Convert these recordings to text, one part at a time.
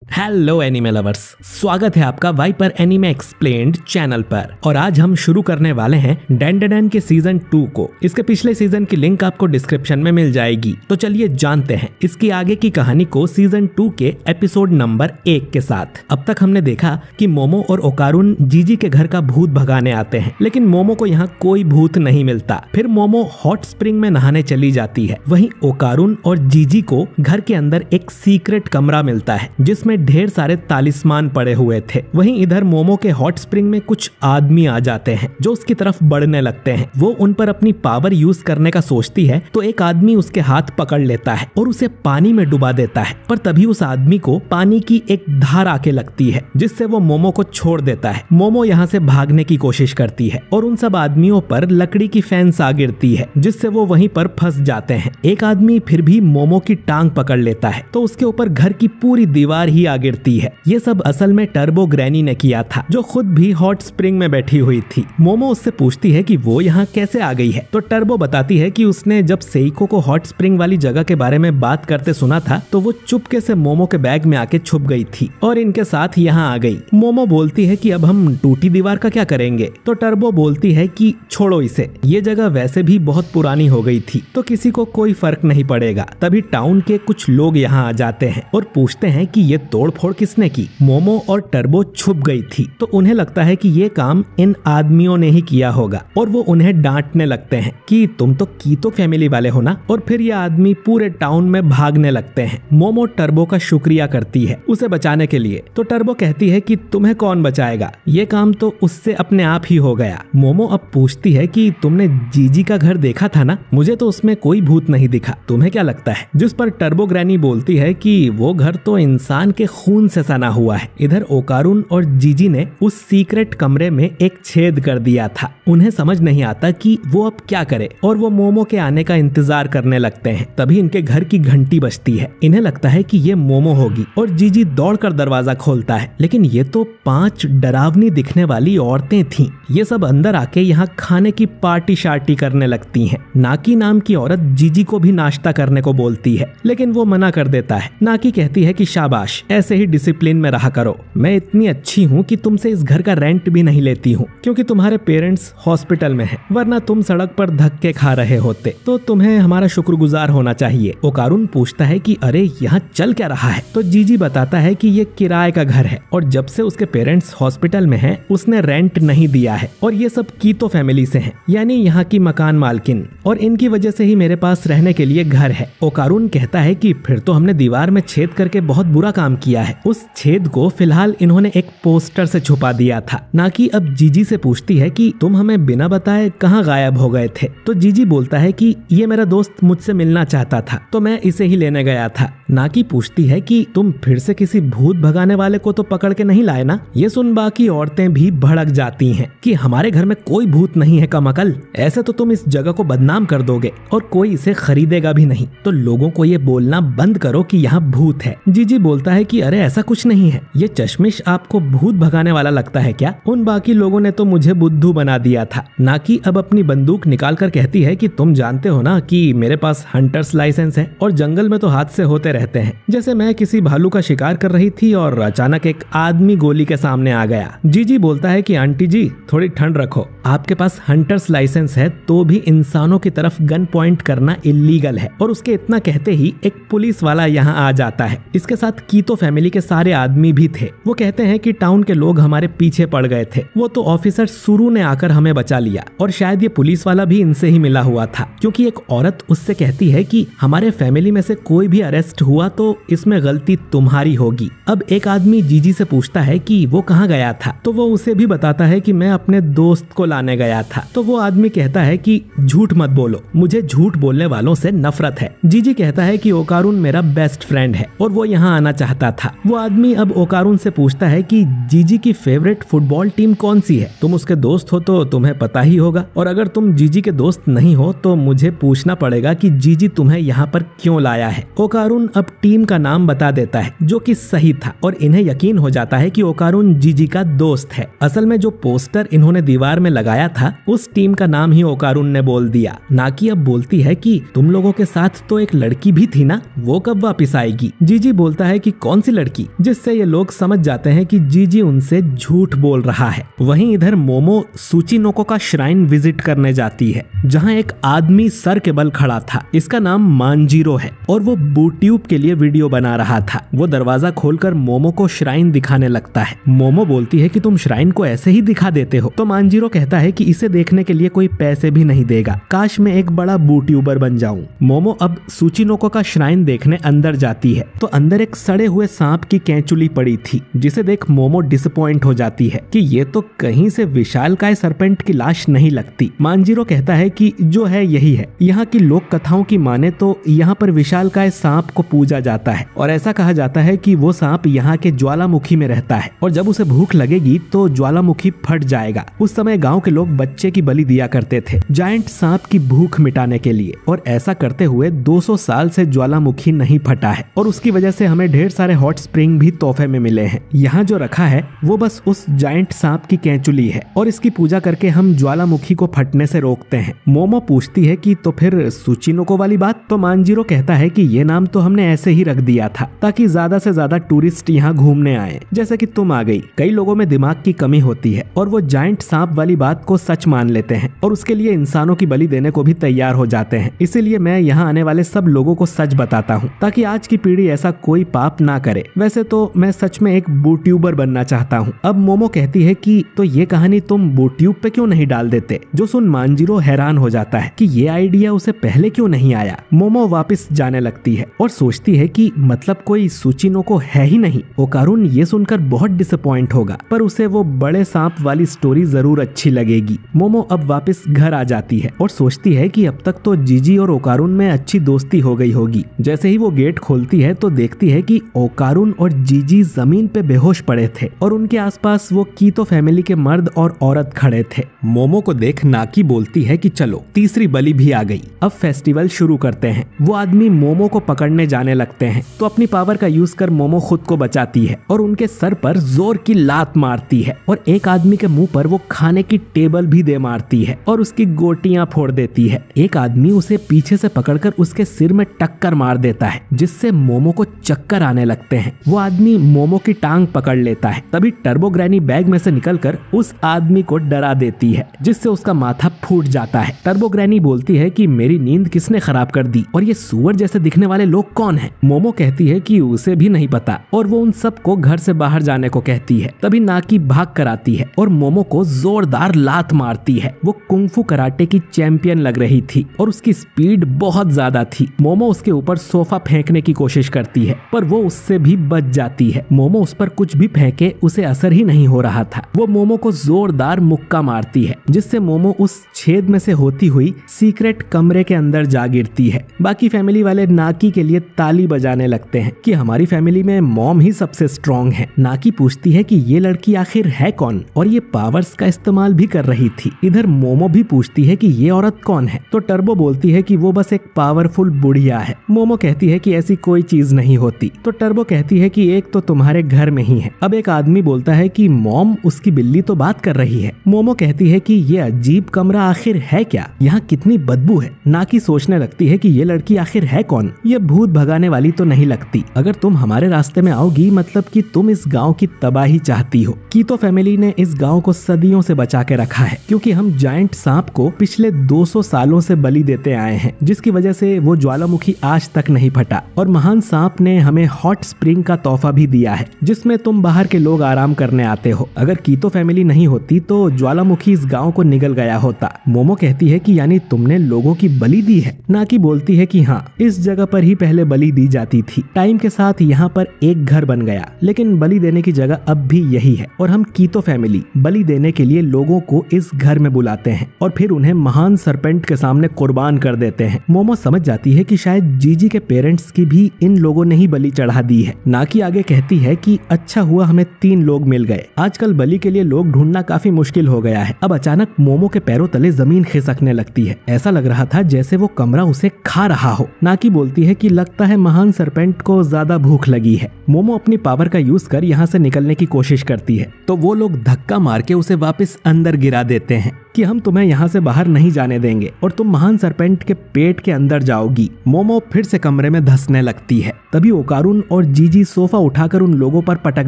Hello anime lovers, स्वागत है आपका वाइपर एनिमे एक्सप्लेन्ड चैनल पर। और आज हम शुरू करने वाले हैं डैंडेडन के सीजन 2 को। इसके पिछले सीजन की लिंक आपको डिस्क्रिप्शन में मिल जाएगी। तो चलिए जानते हैं इसकी आगे की कहानी को सीजन 2 के एपिसोड नंबर 1 के साथ। अब तक हमने देखा कि मोमो और ओकारुन जीजी के घर का भूत भगाने आते हैं, लेकिन मोमो को यहाँ कोई भूत नहीं मिलता। फिर मोमो हॉट स्प्रिंग में नहाने चली जाती है। वहीं ओकारुन और जीजी को घर के अंदर एक सीक्रेट कमरा मिलता है जिसमें ढेर सारे तालिस्मान पड़े हुए थे। वहीं इधर मोमो के हॉट स्प्रिंग में कुछ आदमी आ जाते हैं जो उसकी तरफ बढ़ने लगते हैं। वो उन पर अपनी पावर यूज करने का सोचती है तो एक आदमी उसके हाथ पकड़ लेता है और उसे पानी में डुबा देता है। पर तभी उस आदमी को पानी की एक धार आके लगती है जिससे वो मोमो को छोड़ देता है। मोमो यहाँ से भागने की कोशिश करती है और उन सब आदमियों पर लकड़ी की फेंस आ गिरती है जिससे वो वहीं पर फंस जाते हैं। एक आदमी फिर भी मोमो की टांग पकड़ लेता है तो उसके ऊपर घर की पूरी दीवार ही आ गिरती है। ये सब असल में टर्बो ग्रैनी ने किया था जो खुद भी हॉट स्प्रिंग में बैठी हुई थी। मोमो उससे पूछती है कि वो यहाँ कैसे आ गई है तो टर्बो बताती है कि उसने जब सेइको को हॉट स्प्रिंग वाली जगह के बारे में बात करते सुना था तो वो चुपके से मोमो के बैग में आके छुप गई थी और इनके साथ यहाँ आ गई। मोमो बोलती है कि अब हम टूटी दीवार का क्या करेंगे तो टर्बो बोलती है कि छोड़ो इसे, ये जगह वैसे भी बहुत पुरानी हो गई थी तो किसी को कोई फर्क नहीं पड़ेगा। तभी टाउन के कुछ लोग यहाँ आ जाते हैं और पूछते हैं कि ये तोड़फोड़ किसने की। मोमो और टर्बो छुप गई थी तो उन्हें लगता है कि ये काम इन आदमियों ने ही किया होगा और वो उन्हें डांटने लगते हैं कि तुम तो कीतो फैमिली वाले हो ना। और फिर ये आदमी पूरे टाउन में भागने लगते हैं। मोमो टर्बो का शुक्रिया करती है उसे बचाने के लिए तो टर्बो कहती है कि तुम्हें कौन बचाएगा, ये काम तो उससे अपने आप ही हो गया। मोमो अब पूछती है कि तुमने जीजी का घर देखा था ना, मुझे तो उसमें कोई भूत नहीं दिखा, तुम्हें क्या लगता है। जिस पर टर्बो ग्रैनी बोलती है कि वो घर तो इंसान के खून से सना हुआ है। इधर ओकारुन और जीजी ने उस सीक्रेट कमरे में एक छेद कर दिया था। उन्हें समझ नहीं आता कि वो अब क्या करे और वो मोमो के आने का इंतजार करने लगते हैं। तभी इनके घर की घंटी बजती है। इन्हें लगता है कि ये मोमो होगी और जीजी दौड़कर दरवाजा खोलता है, लेकिन ये तो 5 डरावनी दिखने वाली औरतें थीं। ये सब अंदर आके यहाँ खाने की पार्टी शार्टी करने लगती हैं। नाकी नाम की औरत जीजी को भी नाश्ता करने को बोलती है लेकिन वो मना कर देता है। नाकी कहती है कि शाबाश, ऐसे ही डिसिप्लिन में रहा करो। मैं इतनी अच्छी हूँ कि तुमसे इस घर का रेंट भी नहीं लेती हूँ क्योंकि तुम्हारे पेरेंट्स हॉस्पिटल में हैं, वरना तुम सड़क पर धक्के खा रहे होते, तो तुम्हें हमारा शुक्रगुजार होना चाहिए। ओकारुन पूछता है कि अरे यहाँ चल क्या रहा है तो जीजी बताता है कि ये किराए का घर है और जब से उसके पेरेंट्स हॉस्पिटल में हैं उसने रेंट नहीं दिया है और ये सब कीतो फैमिली से हैं, यानी यहाँ की मकान मालकिन, और इनकी वजह से ही मेरे पास रहने के लिए घर है। ओकारुन कहता है कि फिर तो हमने दीवार में छेद करके बहुत बुरा काम किया है। उस छेद को फिलहाल इन्होंने एक पोस्टर से छुपा दिया था। नाकी अब जीजी से पूछती है कि तुम हमें बिना बताए कहाँ गायब हो गए थे तो जीजी बोलता है कि ये मेरा दोस्त मुझसे मिलना चाहता था तो मैं इसे ही लेने गया था। नाकी पूछती है कि तुम फिर से किसी भूत भगाने वाले को तो पकड़ के नहीं लाए ना। ये सुन बाकी औरतें भी भड़क जाती हैं कि हमारे घर में कोई भूत नहीं है कमअकल, ऐसे तो तुम इस जगह को बदनाम कर दोगे और कोई इसे खरीदेगा भी नहीं, तो लोगों को ये बोलना बंद करो कि यहाँ भूत है। जीजी बोलता है कि अरे ऐसा कुछ नहीं है, ये चश्मिश आपको भूत भगाने वाला लगता है क्या? उन बाकी लोगों ने तो मुझे बुद्धू बना दिया था। नाकी अब अपनी बंदूक निकाल कर कहती है कि तुम जानते हो ना कि मेरे पास हंटर्स लाइसेंस है और जंगल में तो हादसे होते रहते हैं। जैसे मैं किसी भालू का शिकार कर रही थी और अचानक एक आदमी गोली के सामने आ गया। जीजी बोलता है कि आंटी जी थोड़ी ठंड रखो, आपके पास हंटर्स लाइसेंस है तो भी इंसानों की तरफ गन पॉइंट करना इलीगल है। और उसके इतना कहते ही एक पुलिस वाला यहाँ आ जाता है। इसके साथ कीतो फैमिली के सारे आदमी भी थे। वो कहते हैं कि टाउन के लोग हमारे पीछे पड़ गए थे, वो तो ऑफिसर सुरू ने आकर हमें बचा लिया और शायद ये पुलिस वाला भी इनसे ही मिला हुआ था क्योंकि एक औरत उससे कहती है कि हमारे फैमिली में से कोई भी अरेस्ट हुआ तो इसमें गलती तुम्हारी होगी। अब एक आदमी जीजी से पूछता है कि वो कहाँ गया था तो वो उसे भी बताता है कि मैं अपने दोस्त को लाने गया था। तो वो आदमी कहता है कि झूठ मत बोलो, मुझे झूठ बोलने वालों से नफरत है। जीजी कहता है कि ओकारुन मेरा बेस्ट फ्रेंड है और वो यहाँ आना चाहता था। वो आदमी अब ओकारुन से पूछता है कि जीजी की फेवरेट फुटबॉल टीम कौन सी है, तुम उसके दोस्त हो तो तुम्हें पता ही होगा, और अगर तुम जीजी के दोस्त नहीं हो तो मुझे पूछना पड़ेगा कि जीजी तुम्हें यहाँ पर क्यों लाया है। ओकारुन अब टीम का नाम बता देता है जो कि सही था और इन्हें यकीन हो जाता है कि ओकारुन जीजी का दोस्त है। असल में जो पोस्टर इन्होंने दीवार में लगाया था उस टीम का नाम ही ओकारुन ने बोल दिया। नाकी अब बोलती है कि तुम लोगों के साथ तो एक लड़की भी थी ना, वो कब वापिस आएगी? जीजी बोलता है कि कौन सी लड़की, जिससे ये लोग समझ जाते हैं कि जीजी उनसे झूठ बोल रहा है। वहीं इधर मोमो सूचिनोको का श्राइन विजिट करने जाती है, जहाँ एक आदमी सर के बल खड़ा था। इसका नाम मांजीरो है और वो बूट्यूब के लिए वीडियो बना रहा था। वो दरवाजा खोलकर मोमो को श्राइन दिखाने लगता है। मोमो बोलती है कि तुम श्राइन को ऐसे ही दिखा देते हो। तो मांजीरो कहता है कि इसे देखने के लिए कोई पैसे भी नहीं देगा, काश मैं एक बड़ा बूट्यूबर बन जाऊं। मोमो अब सूचिनोको का श्राइन देखने अंदर जाती है तो अंदर एक सड़े हुए सांप की कैंचुली पड़ी थी, जिसे देख मोमो डिसअपॉइंट हो जाती है कि ये तो कहीं से विशालकाय सरपेंट की लाश नहीं लगती। मांजीरो कहता है कि जो है यही है। यहाँ की लोक कथाओं की माने तो यहाँ पर विशालकाय सांप को पूजा जाता है और ऐसा कहा जाता है कि वो सांप यहाँ के ज्वालामुखी में रहता है और जब उसे भूख लगेगी तो ज्वालामुखी फट जाएगा। उस समय गांव के लोग बच्चे की बलि दिया करते थे जायंट सांप की भूख मिटाने के लिए, और ऐसा करते हुए 200 साल से ज्वालामुखी नहीं फटा है और उसकी वजह से हमें ढेर सारे हॉट स्प्रिंग भी तोहफे में मिले हैं। यहाँ जो रखा है वो बस उस जायंट सांप की कैंचुली है और इसकी पूजा करके हम ज्वालामुखी को फटने से रोकते हैं। मोमो पूछती है कि तो फिर सूचिनोको वाली बात? तो मांजीरो कहता है कि ये नाम तो हमने ऐसे ही रख दिया था ताकि ज्यादा से ज्यादा टूरिस्ट यहाँ घूमने आए, जैसे कि तुम आ गई। कई लोगों में दिमाग की कमी होती है और वो जायंट सांप वाली बात को सच मान लेते हैं और उसके लिए इंसानों की बलि देने को भी तैयार हो जाते हैं। इसीलिए मैं यहाँ आने वाले सब लोगों को सच बताता हूँ ताकि आज की पीढ़ी ऐसा कोई पाप ना करे। वैसे तो मैं सच में एक बूट्यूबर बनना चाहता हूँ। अब मोमो कहती है कि तो ये कहानी तुम बूट्यूब पे क्यों नहीं डाल देते? जो सुन मांजीरो हैरान हो जाता है कि ये आइडिया उसे पहले क्यों नहीं आया। मोमो वापस जाने लगती है और सोचती है कि मतलब कोई सूचिनोको है ही नहीं। ओकारुन ये सुनकर बहुत डिसअपॉइंट होगा, पर उसे वो बड़े सांप वाली स्टोरी जरूर अच्छी लगेगी। मोमो अब वापस घर आ जाती है और सोचती है कि अब तक तो जीजी और ओकारुन में अच्छी दोस्ती हो गई होगी। जैसे ही वो गेट खोलती है तो देखती है कि ओकारुन और जीजी जमीन पे बेहोश पड़े थे और उनके आसपास वो कीतो फैमिली के मर्द और औरत खड़े थे। मोमो को देख नाकी बोलती है कि चलो तीसरी बलि भी आ गई, अब फेस्टिवल शुरू करते हैं। वो आदमी मोमो को पकड़ने जाने लगते हैं तो अपनी पावर का यूज कर मोमो खुद को बचाती है और उनके सर पर जोर की लात मारती है और एक आदमी के मुंह पर वो खाने की टेबल भी दे मारती है और उसकी गोटियां फोड़ देती है। एक आदमी उसे पीछे से पकड़कर उसके सिर में टक्कर मार देता है जिससे मोमो को चक्कर आने लगते हैं। वो आदमी मोमो की टांग पकड़ लेता है। तभी टर्बो ग्रैनी बैग में से निकलकर उस आदमी को डरा देती है जिससे उसका माथा फूट जाता है। टर्बो ग्रैनी बोलती है कि मेरी नींद किसने खराब कर दी और ये सुअर जैसे दिखने वाले लोग कौन हैं? मोमो कहती है कि उसे भी नहीं पता और वो उन सबको घर से बाहर जाने को कहती है। तभी नाकी भाग कर आती है और मोमो को जोरदार लात मारती है। वो कुंफू कराटे की चैंपियन लग रही थी और उसकी स्पीड बहुत ज्यादा थी। मोमो उसके ऊपर सोफा फेंकने की कोशिश करती है पर वो उससे भी बच जाती है। मोमो उस पर कुछ भी फेंके उसे असर ही नहीं हो रहा था। वो मोमो को जोरदार मुक्का मारती है जिससे मोमो उस छेद में से होती हुई सीक्रेट कमरे के अंदर जा गिरती है। बाकी फैमिली वाले नाकी के लिए ताली बजाने लगते हैं कि हमारी फैमिली में मॉम ही सबसे स्ट्रॉन्ग है। नाकी पूछती है कि ये लड़की आखिर है कौन और ये पावर्स का इस्तेमाल भी कर रही थी। इधर मोमो भी पूछती है कि ये औरत कौन है तो टर्बो बोलती है कि वो बस एक पावरफुल बुढ़िया है। मोमो कहती है कि ऐसी कोई चीज नहीं होती तो टर्बो कहती है कि एक तो तुम्हारे घर में ही है। अब एक आदमी बोलता है कि मॉम उसकी बिल्ली तो बात कर रही है। मोमो कहती है कि ये अजीब कमरा आखिर है क्या, यहाँ कितनी बदबू है। नाकी सोचने लगती है कि ये लड़की आखिर है कौन, ये भूत भगाने वाली तो नहीं लगती। अगर तुम हमारे रास्ते में आओगी मतलब कि तुम इस गांव की तबाही चाहती हो। कीतो फैमिली ने इस गांव को सदियों से बचा के रखा है क्योंकि हम जायंट सांप को पिछले 200 सालों से बलि देते आए हैं जिसकी वजह से वो ज्वालामुखी आज तक नहीं फटा और महान सांप ने हमें हॉट स्प्रिंग का तोहफा भी दिया है जिसमें तुम बाहर के लोग आराम करने आते हो। अगर कीतो फैमिली नहीं होती तो ज्वालामुखी इस गांव को निगल गया होता। मोमो कहती है कि यानी तुमने लोगों की बलि दी है। नाकी बोलती है कि हाँ, इस जगह पर ही पहले बलि दी जाती थी। टाइम के साथ यहाँ पर एक घर बन गया लेकिन बलि देने की जगह अब भी यही है और हम कीतो फैमिली बलि देने के लिए लोगों को इस घर में बुलाते हैं और फिर उन्हें महान सरपेंट के सामने कुर्बान कर देते हैं। मोमो समझ जाती है कि शायद जीजी के पेरेंट्स की भी इन लोगों ने ही बलि चढ़ा दी है। नाकी आगे कहती है कि अच्छा हुआ हमें 3 लोग मिल गए। आजकल बलि के लिए लोग ढूंढना काफी मुश्किल हो गया है। अब अचानक मोमो के पैरों तले जमीन खिसकने लगती है। ऐसा लग रहा था जैसे वो कमरा उसे खा रहा हो। नाकी बोलती है कि लगता है महान सरपेंट को ज्यादा भूख लगी है। मोमो अपनी पावर का यूज कर यहाँ से निकलने की कोशिश करती है तो वो लोग धक्का मार के उसे वापस अंदर गिरा देते हैं। कि हम तुम्हें यहाँ से बाहर नहीं जाने देंगे और तुम महान सरपेंट के पेट के अंदर जाओगी। मोमो फिर से कमरे में धंसने लगती है। तभी ओकारुन और जीजी सोफा उठाकर उन लोगों पर पटक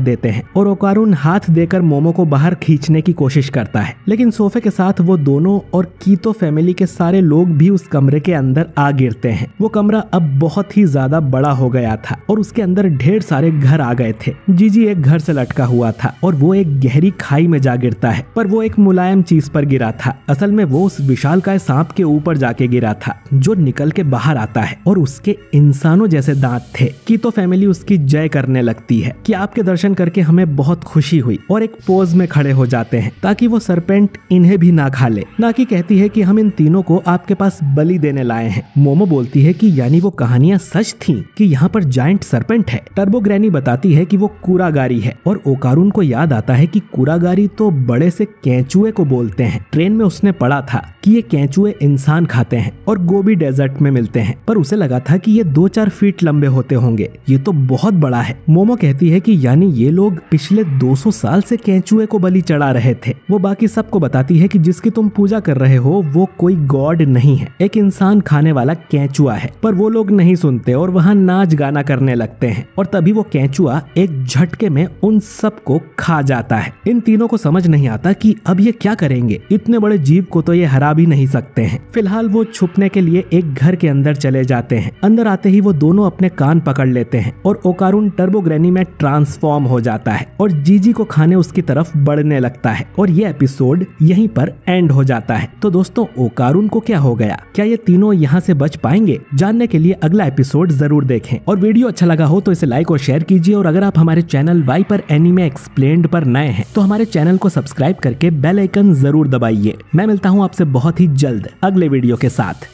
देते हैं और ओकारुन हाथ देकर मोमो को बाहर खींचने की कोशिश करता है, लेकिन सोफे के साथ वो दोनों और कीतो फैमिली के सारे लोग भी उस कमरे के अंदर आ गिरते हैं। वो कमरा अब बहुत ही ज्यादा बड़ा हो गया था और उसके अंदर ढेर सारे घर आ गए थे। जीजी एक घर से लटका हुआ था और वो एक गहरी खाई में जा गिरता है, पर वो एक मुलायम चीज पर गिरा था। असल में वो उस विशालकाय सांप के ऊपर जाके गिरा था जो निकल के बाहर आता है और उसके इंसानों जैसे दांत थे। कीतो फैमिली उसकी जय करने लगती है कि आपके दर्शन करके हमें बहुत खुशी हुई और एक पोज में खड़े हो जाते हैं ताकि वो सरपेंट इन्हें भी ना खा ले। नाकी कहती है कि हम इन तीनों को आपके पास बलि देने लाए हैं। मोमो बोलती है कि यानी वो कहानियां सच थीं कि यहाँ पर जायंट सरपेंट है। टर्बो ग्रैनी बताती है कि वो कुरागारी है और ओकारुन को याद आता है कि कुरागारी तो बड़े से केंचुए को बोलते हैं। ट्रेन में उसने पढ़ा था कि ये केंचुए इंसान खाते हैं और गोबी डेजर्ट में मिलते हैं, पर उसे लगा था कि ये 2-4 फीट लंबे होते होंगे। ये तो बहुत बड़ा है। मोमो कहती है कि यानी ये लोग पिछले 200 साल से केंचुए को बलि चढ़ा रहे थे। वो बाकी सबको बताती है कि जिसकी तुम पूजा कर रहे हो वो कोई गॉड नहीं है, एक इंसान खाने वाला केंचुआ है। पर वो लोग नहीं सुनते और वहाँ नाच गाना करने लगते हैं और तभी वो केंचुआ एक झटके में उन सबको खा जाता है। इन तीनों को समझ नहीं आता कि अब ये क्या करेंगे। इतने बड़े जीव को तो ये हरा भी नहीं सकते हैं। फिलहाल वो छुपने के लिए एक घर के अंदर चले जाते हैं। अंदर आते ही वो दोनों अपने कान पकड़ लेते हैं और ओकारुन टर्बो ग्रैनी में ट्रांसफॉर्म हो जाता है और जीजी को खाने उसकी तरफ बढ़ने लगता है और ये एपिसोड यहीं पर एंड हो जाता है। तो दोस्तों, ओकारुन को क्या हो गया? क्या ये तीनों यहाँ से बच पाएंगे? जानने के लिए अगला एपिसोड जरूर देखें और वीडियो अच्छा लगा हो तो इसे लाइक और शेयर कीजिए और अगर आप हमारे चैनल वाइपर एनीमे एक्सप्लेन्ड पर नए हैं तो हमारे चैनल को सब्सक्राइब करके बेल आइकन जरूर दबाइए। मैं मिलता हूँ आपसे बहुत ही जल्द अगले वीडियो के साथ।